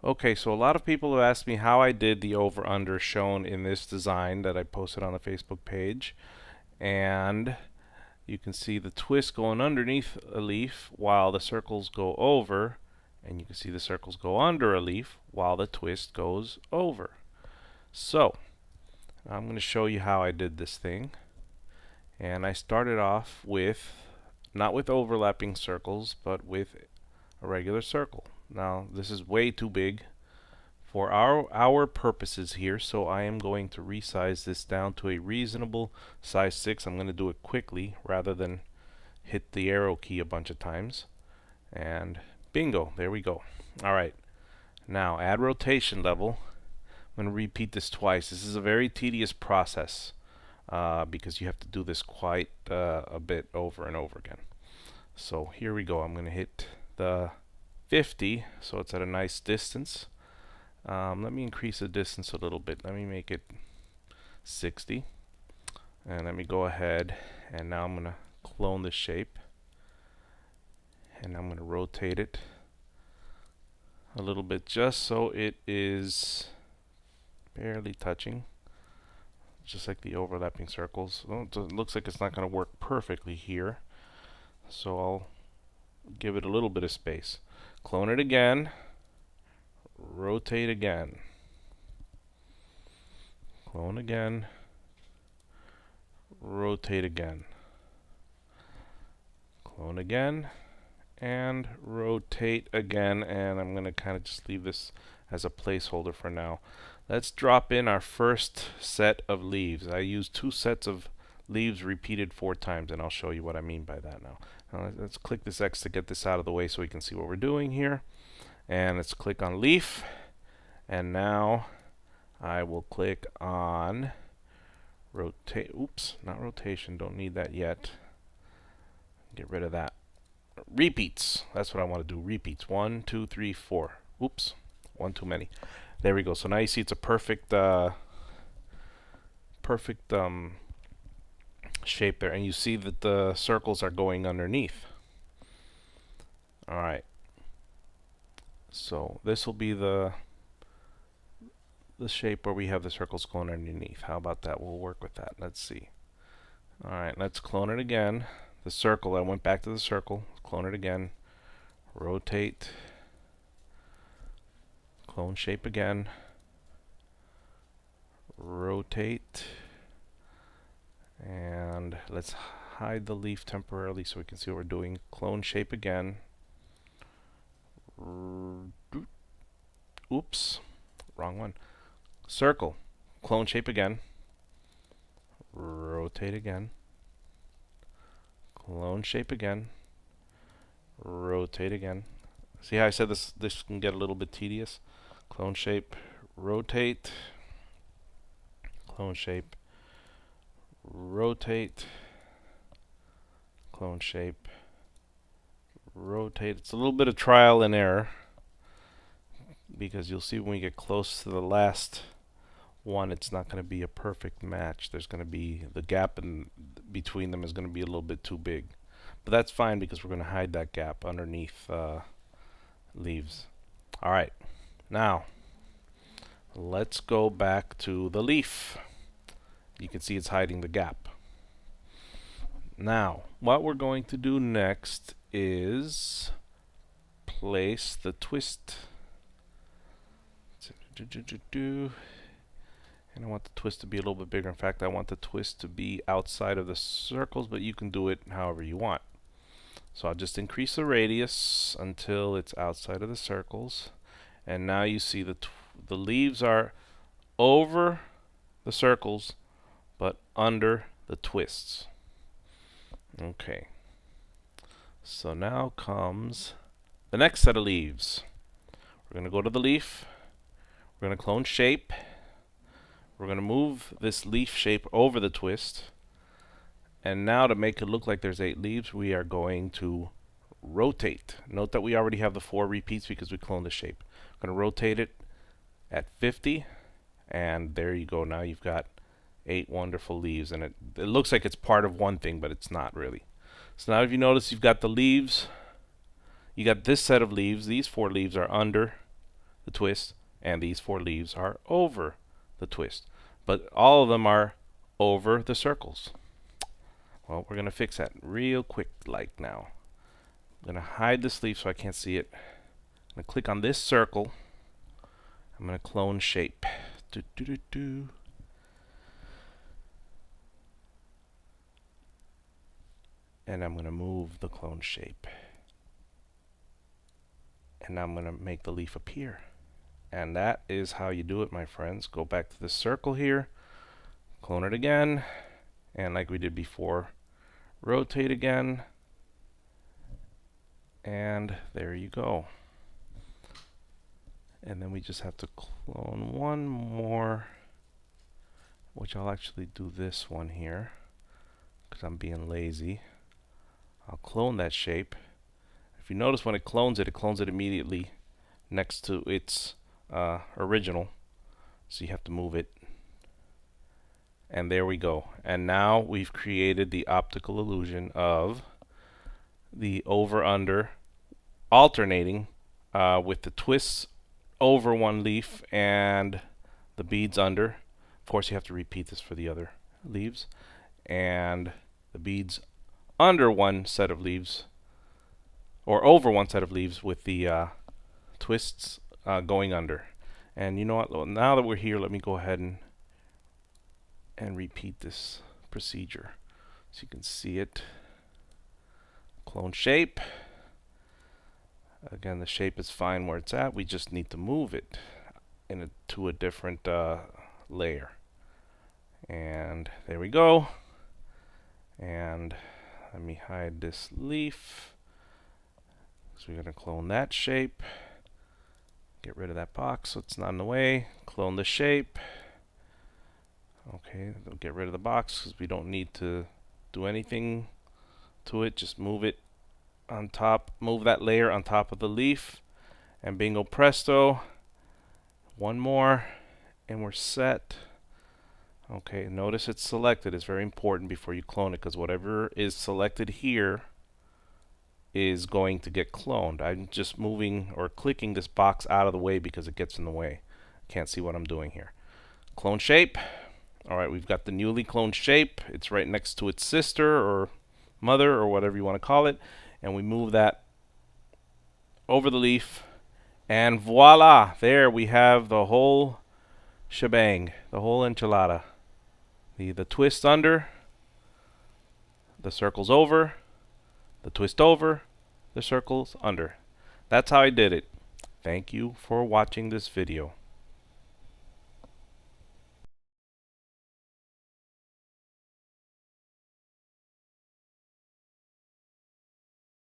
Okay, so a lot of people have asked me how I did the over-under shown in this design that I posted on the Facebook page. And you can see the twist going underneath a leaf while the circles go over. And you can see the circles go under a leaf while the twist goes over. So, I'm going to show you how I did this thing. And I started off with, not with overlapping circles, but with a regular circle. Now, this is way too big for our purposes here, so I am going to resize this down to a reasonable size 6. I'm going to do it quickly rather than hit the arrow key a bunch of times. And bingo, there we go. Alright, now add rotation level. I'm going to repeat this twice. This is a very tedious process because you have to do this quite a bit over and over again. So here we go. I'm going to hit the 50, so it's at a nice distance. Let me increase the distance a little bit. Let me make it 60. And let me go ahead, and now I'm going to clone this shape. And I'm going to rotate it a little bit just so it is barely touching, just like the overlapping circles. Well, it looks like it's not going to work perfectly here, so I'll give it a little bit of space. Clone it again, rotate again, clone again, rotate again, clone again, and rotate again. And I'm going to kind of just leave this as a placeholder for now. Let's drop in our first set of leaves. I used 2 sets of leaves repeated 4 times, and I'll show you what I mean by that now. Now let's click this X to get this out of the way so we can see what we're doing here. And let's click on leaf, and now I will click on rotate. Oops, not rotation, don't need that yet. Get rid of that. Repeats, that's what I want to do. Repeats, 1, 2, 3, 4. Oops, one too many. There we go. So now you see it's a perfect shape there, and you see that the circles are going underneath. Alright, so this will be the shape where we have the circles going underneath. How about that? We'll work with that. Let's see. Alright, let's clone it again. The circle, I went back to the circle, clone it again, rotate, clone shape again, rotate, and let's hide the leaf temporarily so we can see what we're doing. Clone shape again. Oops, wrong one. Circle, clone shape again, rotate again, clone shape again, rotate again. See how I said this can get a little bit tedious? Clone shape, rotate, clone shape, rotate, clone shape, rotate. It's a little bit of trial and error because you'll see when we get close to the last one, it's not going to be a perfect match. There's going to be the gap in between them is going to be a little bit too big, but that's fine because we're going to hide that gap underneath leaves. Alright, now let's go back to the leaf. You can see it's hiding the gap. Now what we're going to do next is place the twist. And I want the twist to be a little bit bigger. In fact, I want the twist to be outside of the circles, but you can do it however you want. So I'll just increase the radius until it's outside of the circles. And now you see the leaves are over the circles, but under the twists. Okay. So now comes the next set of leaves. We're going to go to the leaf. We're going to clone shape. We're going to move this leaf shape over the twist. And now to make it look like there's 8 leaves, we are going to rotate. Note that we already have the 4 repeats because we cloned the shape. I'm going to rotate it at 50. And there you go. Now you've got 8 wonderful leaves. And it looks like it's part of one thing, but it's not really. So now if you notice, you've got the leaves. You got this set of leaves. These 4 leaves are under the twist, and these 4 leaves are over the twist. But all of them are over the circles. Well, we're going to fix that real quick like now. I'm going to hide this leaf so I can't see it. I'm going to click on this circle. I'm going to clone shape. Do, do, do, do. And I'm going to move the clone shape. And now I'm going to make the leaf appear. And that is how you do it, my friends. Go back to the circle here, clone it again, and like we did before, rotate again, and there you go. And then we just have to clone one more, which I'll actually do this one here because I'm being lazy. I'll clone that shape. If you notice, when it clones it immediately next to its original, so you have to move it. And there we go. And now we've created the optical illusion of the over-under alternating with the twists over one leaf and the beads under. Of course, you have to repeat this for the other leaves. And the beads under one set of leaves, or over one set of leaves, with the twists going under. And you know what? Well, now that we're here, let me go ahead and repeat this procedure so you can see it. Clone shape. Again, the shape is fine where it's at. We just need to move it to a different layer. And there we go. And let me hide this leaf. So we're going to clone that shape. Get rid of that box so it's not in the way. Clone the shape. Okay, get rid of the box because we don't need to do anything to it. Just move it on top, move that layer on top of the leaf, and bingo presto. One more and we're set. Okay, notice it's selected. It's very important before you clone it because whatever is selected here is going to get cloned. I'm just moving or clicking this box out of the way because it gets in the way. Can't see what I'm doing here. Clone shape. Alright, we've got the newly cloned shape. It's right next to its sister or mother or whatever you want to call it. And we move that over the leaf. And voila! There we have the whole shebang. The whole enchilada. The twist under. The circles over. The twist over. The circles under. That's how I did it. Thank you for watching this video.